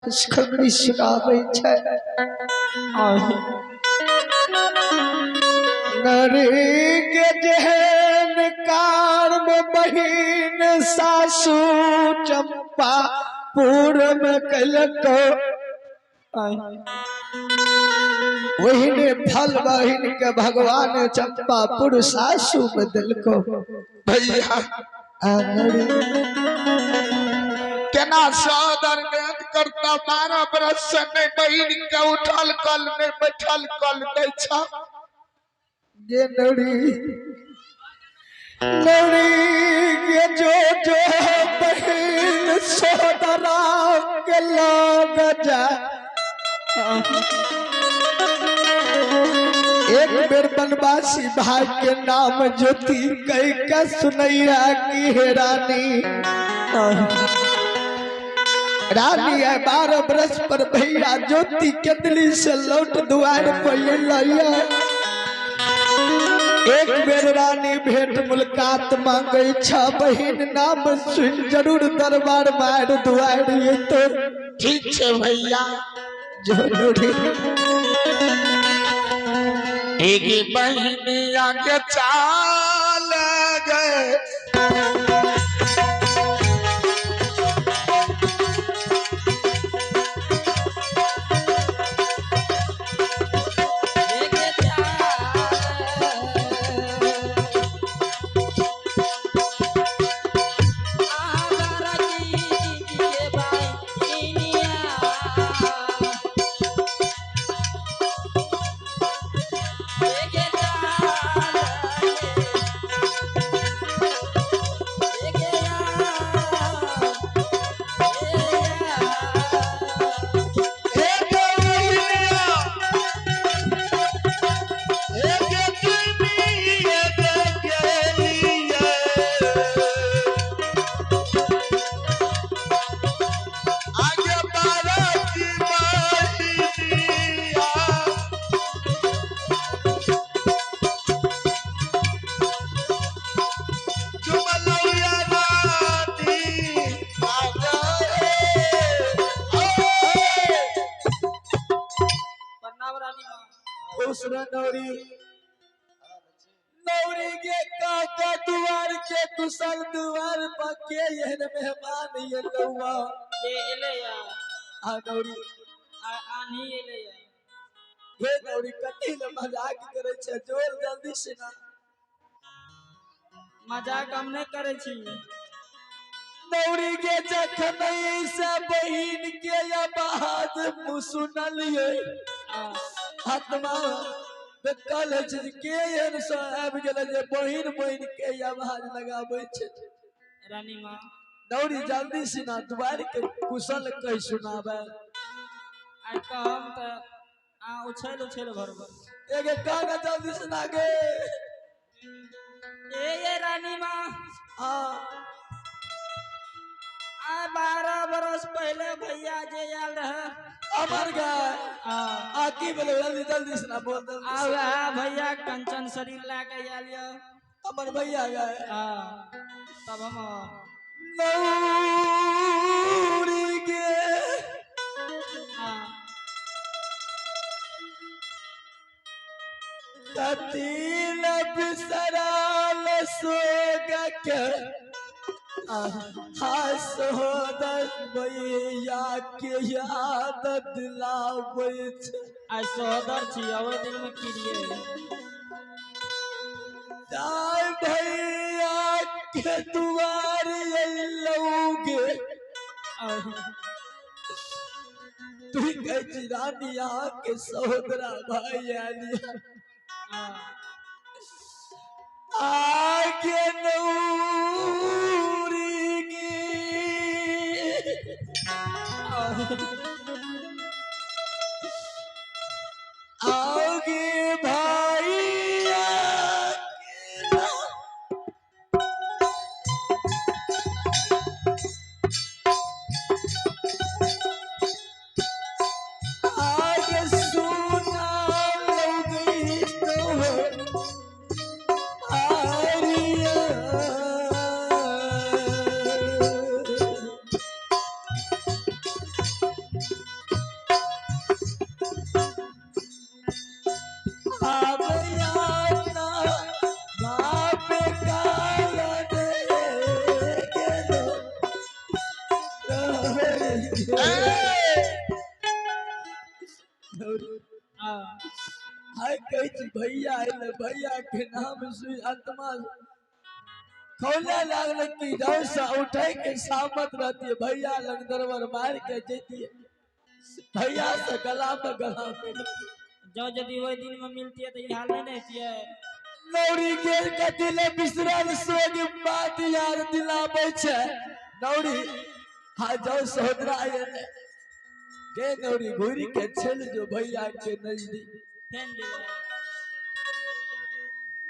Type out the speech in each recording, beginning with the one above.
खुशखबरी सुनाबै छै नरी के जेहन कार में बहिन सासू चंपा पूर्व में कलको वही ने फल बहिन के भगवान चंपापुर सासू में दिलको भैया केना सदर नेत करता 12 बरस से नहीं बहिन के उठल कल नहीं बैठल कल नहीं छा ये नड़ी नड़ी के जो बहिन सोदरा के लग जा एक बेर बनवासी भाई के नाम ज्योति कह के सुनैया की हे रानी रानी है 12 बरस पर भैया ज्योति केतली से लौट दुआर पर लैया एक बेर रानी भेंट मुलाकात मांगे छ बहिन नाम सुन जरूर दरबार मार दुआर ये तो ठीक है भैया जोड़ी एक बहिनी आगे चाल गए नौरी नौरी के काका दुआर के कुशल दुआर पके यहन मेहमान ये लौवा ये एलेया आ नौरी आनी एलेया हे नौरी कथी ले मजाक करे छे जोर जल्दी से ना मजाक हम नहीं करे छी नौरी के जखन से बहिन के या बात सुनलिए आत्मा कल के एहन से आबि गेल जे बहिन बहिन के आवाज लगाबै छै रानी माँ नौरी जल्दी से ना दुआर के कुशल कह सुनाबे आई कहम त आ उछल उछल घर पर एगे कागा जल्दी से ना गे ये रानी माँ हां आ 12 बरस पहले भैया जे आल रहे अमर गए की बोले जल्दी जल्दी से ना बोल जल्दी आवे भैया कंचन शरीर लाके आलियो अमर भैया गए तब हम नौरी के कतील बिसराल सोग के सोदर भैया के याद दिलाबै छै आई सोदर छी ओइ दिन में किरिए दाई भैया के दुआर लौगे तू कह रानिया के सोदरा भाई आलिया आगे नौरी आओगे भैया आगे सुना लोगी तो हाँ हाय कही थी भैया आइले भैया के नाम से आत्मा खौले लागल की जब से उठे के सामत रहती है भैया लग दरबार मार के जेती है भैया से गला में गला मिल जो यदि वही दिन में मिलती है तो ये हाल नहीं होती है। नौरी के दिले बिसरल सोग बात यार दिलाबै छै नौरी हा जो सोदरा आइले के नौरी घुरी के चल जो भैया के नजदीक फेन दिया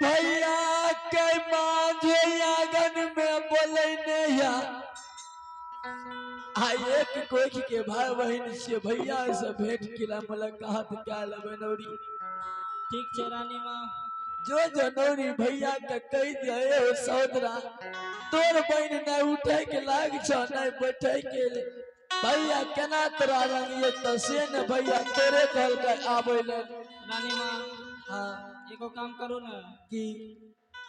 भैया के मांझे आंगन में बोले नैया आ एक कोख के भाई बहन से भैया से भेंट किला मुलाकात क्या लेबे नौरी ठीक छे रानी माँ जो नौरी भैया के कह दिए हो सौदरा तोर बहन न उठे के लाग छ न बैठे के भैया केना तोरा रंगिए तो से न भैया तोरे कहल के आबै ले रानी माँ हां एगो काम करू न की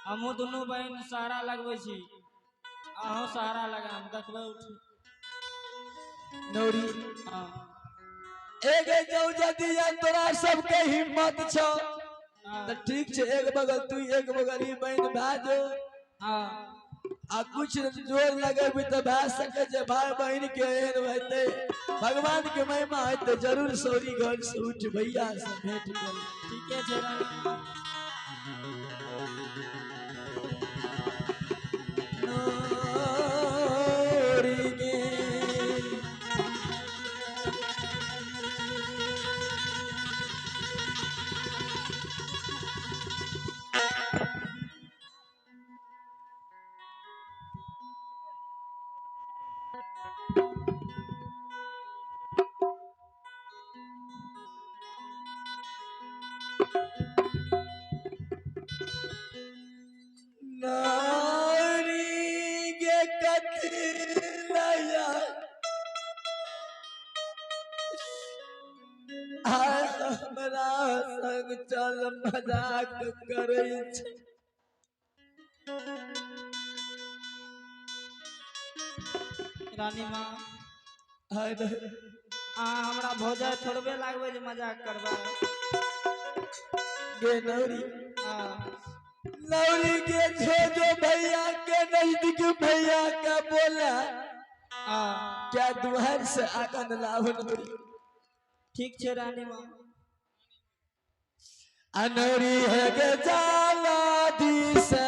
हमहू दुनू बहन सहारा लगबै छी अहूँ सहारा लगाम देखबै उठ नौरी हाँ एक जो जदी तोरा सबके हिम्मत छ हाँ तो ठीक छे एक बगल तू एक बगल ही बहन भाजो हाँ आ कुछ जोर लगेबी तो भा सके जे भाई बहन के एहन होते भगवान के महिमा है तो जरूर सौरी घर से उठ भैया से भेंट कर ठीक है छे रानी माँ नौरी गे नारी गे कथिलया हमरा संग चल मजाक करै छै रानी माँ अरे अहाँ हमरा भौजाई थोड़बे लागबै जे मजाक करबै गे नौरी हाँ नौरी के जो भैया के नजदीक भैया का बोला हाँ क्या दुहर से आगन लाभ नौरी ठीक छे रानी माँ अनौरी है गे जाला दिशा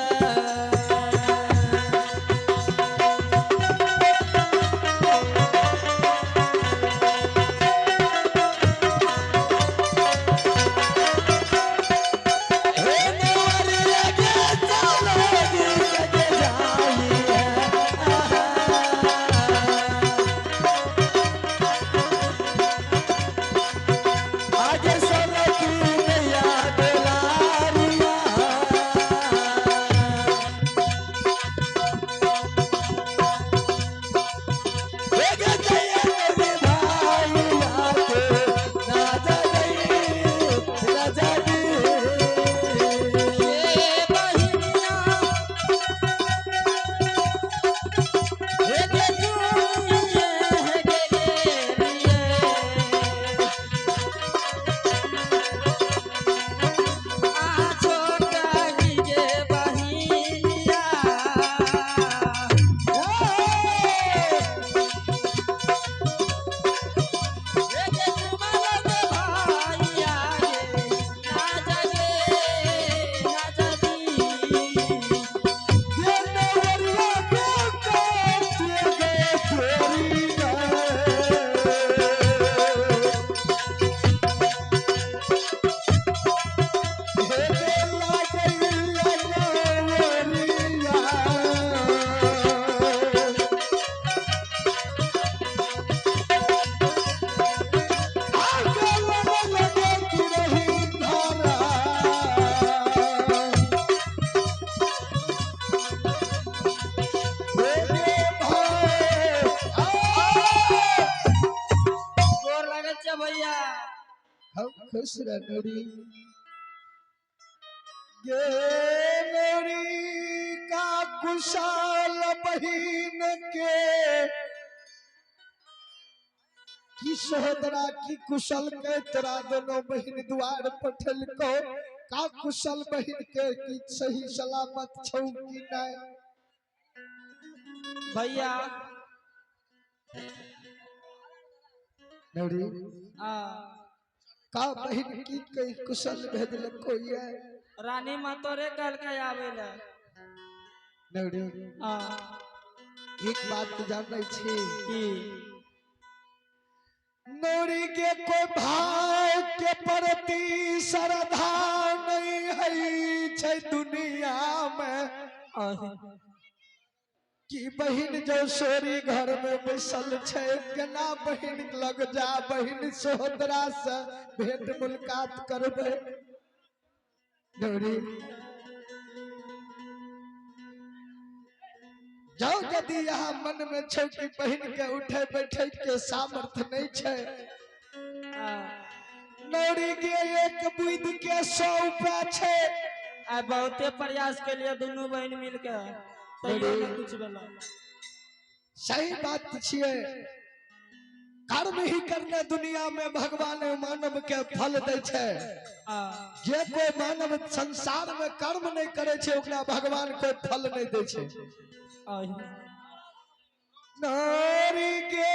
खुश रह नौरी ये नौरी का कुशाल बहिन के की सहोदरा की कुशल के तोरा दोनों बहन द्वार पठल को का कुशल बहन के की सही सलामत छौ की नहीं भैया नौरी आ का बहन की कई कुशल भेजल को ये रानी माँ तोरे कल के आवेला नौरी आ एक बात तो जानै छी की नौरी के कोई भाव के प्रति श्रद्धा नहीं है छै दुनिया में कि बहिन जो सोरी घर में बैसल छे केना बहिन लग जा बहिन सहोदरा से भेंट मुलाकात करबे नौरी जाओ यदि यहाँ मन में छे कि बहिन के उठे बैठे के सामर्थ्य नहीं छे नौरी के एक बुध के 100 रुपया छे आ बहुते प्रयास के लिए दोनों बहन मिलके तैयो न कुछ भेला सही बात छिए कर्म ही करने दुनिया में भगवान मानव के फल दे छे जे कोई मानव संसार में कर्म नहीं करे छे ओकरा भगवान कोई फल नहीं दे छे नारी के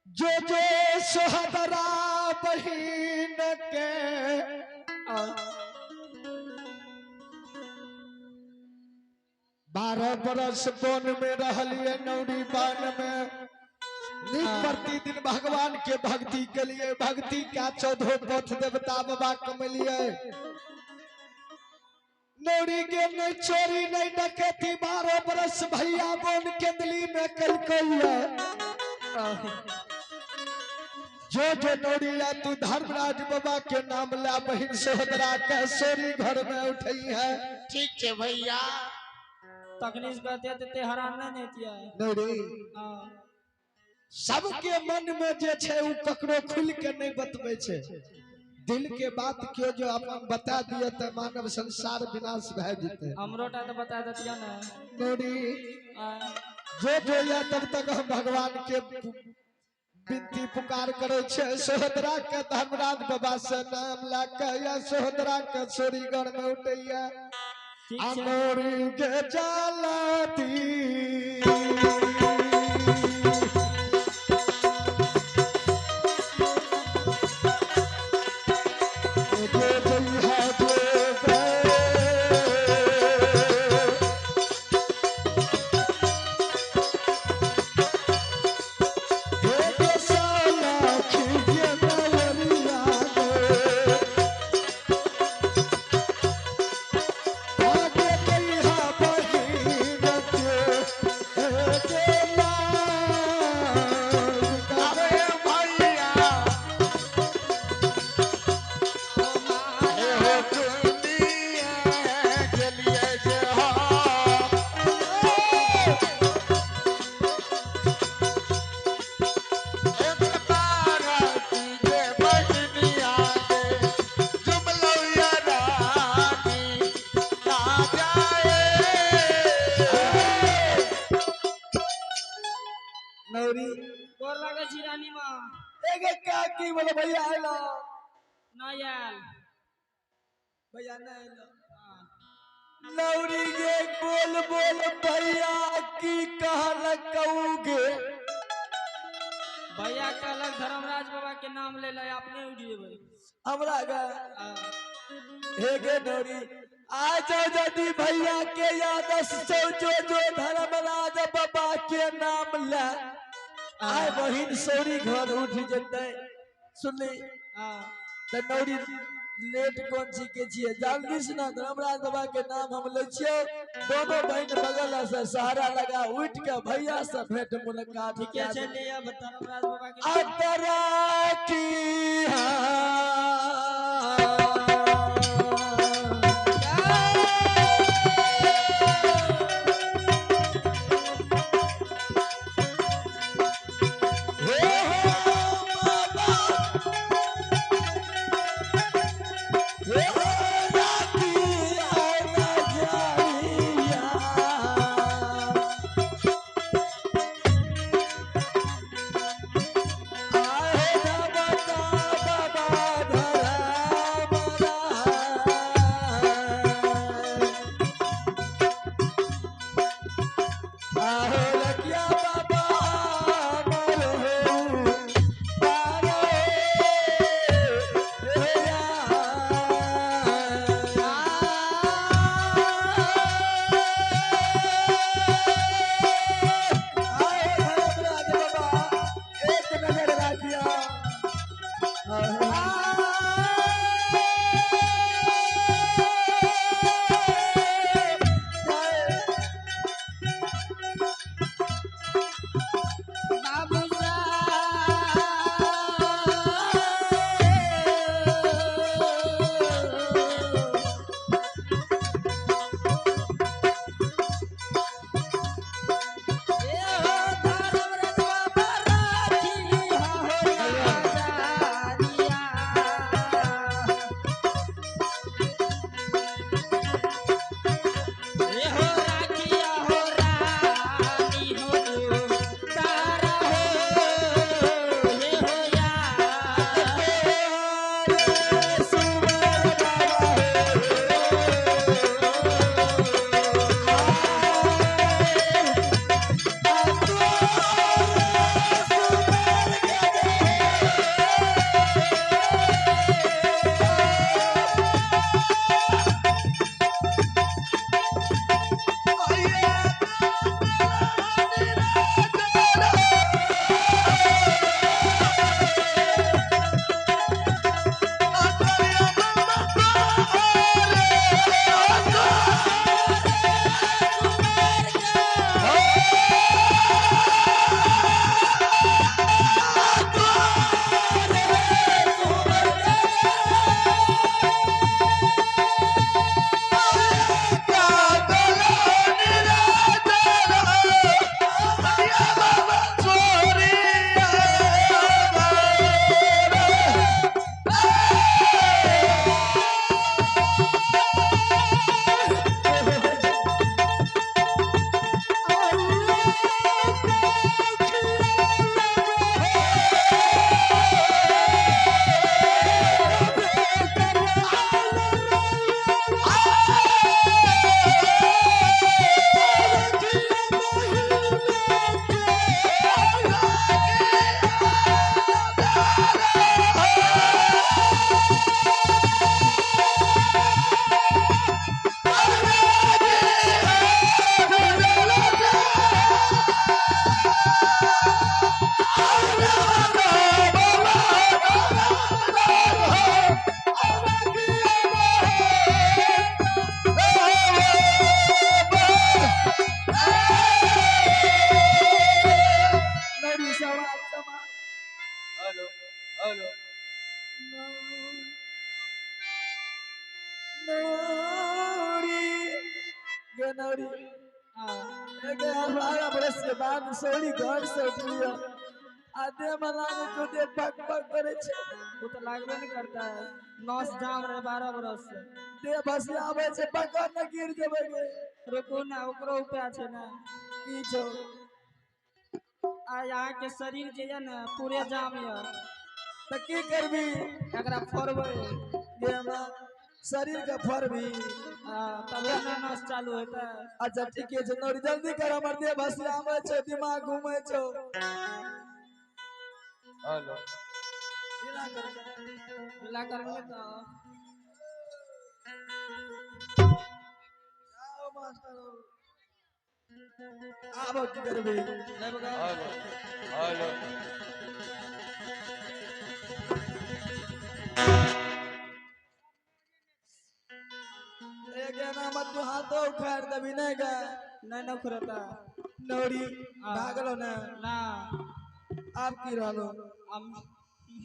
जो सोहदरा बहिन के 12 बरस वन में रहलिए नौरी बान में नित प्रतिदिन भगवान के भक्ति के लिए भक्ति का 14 पथ देवता बाबा कमलिए नौरी के नहीं चोरी नहीं डकैती 12 बरस भैया बोन केंदली में कल जो नौरिया तू धर्मराज बाबा के नाम ला बहिन सहोदरा के सोरी घर में उठई है ठीक है भैया तकनीस कहते ते हरान नहीं किया नौरी सबके मन में जे छे उ ककरो खुल के नहीं बतबै छे दिल के बात क्यों जो अपन बता दिए तो मानव संसार विनाश भए जेते हमरोटा तो बता देतिया ना नौरी जो या तब तक हम भगवान के विनती पुकार करे छे सहोदरा के धर्मराज बाबा से नाम ला के या सहोदरा के सोरीगढ़ में उठैया नौरी के जालती गोर लागे छी रानी माँ एक का की बोले भैया आइलो ना यार भैया ना आइलो नौरी के बोल बोल भैया की कहल कहूगे भैया कहलक धर्मराज बाबा के नाम ले ले अपने उठ जेबै हमरा गा हे गे नौरी आ जाओ यदि भैया के याद जो धर्मराज बाबा के नाम ले आय बहिन सोरी घर उठ जते सुनली त नौरी लेट कौन सी के छिए जल्दी से ना धर्मराज बाबा के नाम हम ले छिए दोनों बहन बगल से सहारा लगा उठ के भैया से भेंट मुलाकात ठीक है चलिए अब धर्मराज बाबा के अतरा की आहो लकिया बाबा मोर हो पारो रे एक नजर राखिया हेलो हेलो नौरी गनौरी हाँ एक 12 बरस के बाद सोली घर से उठलियो आधे मलाने को दे पक पक करे छे वो तो लागबे नहीं करता है नौस जाम रहे 12 बरस से दे बस आवे छे पकड़ न गिर जेबे गे रुको ना ओकरो उपाय छै ना की छो आ यहाँ के शरीर जे है ना पूरे जाम है त की करबी एकरा फोड़बै ये हमरा शरीर का फर भी तबे ना नस चालू होता है अच्छा ठीक है नौरी जल्दी कर हमर दे बस आवे छे दिमाग घूमे छो हेलो ढीला कर मिला कर में तो आओ मास्टर आबो की करबी ले बगा हेलो हेलो एक ना मत तू हाथों उखाड़ दबी नहीं गा नहीं ना खुरता नौरी भागलो ना ना आप की रहलो हम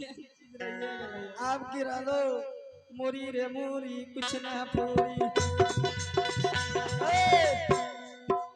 ये चीज रहिए गए आप की रहलो मोरी रे मोरी कुछ ना पूरी ए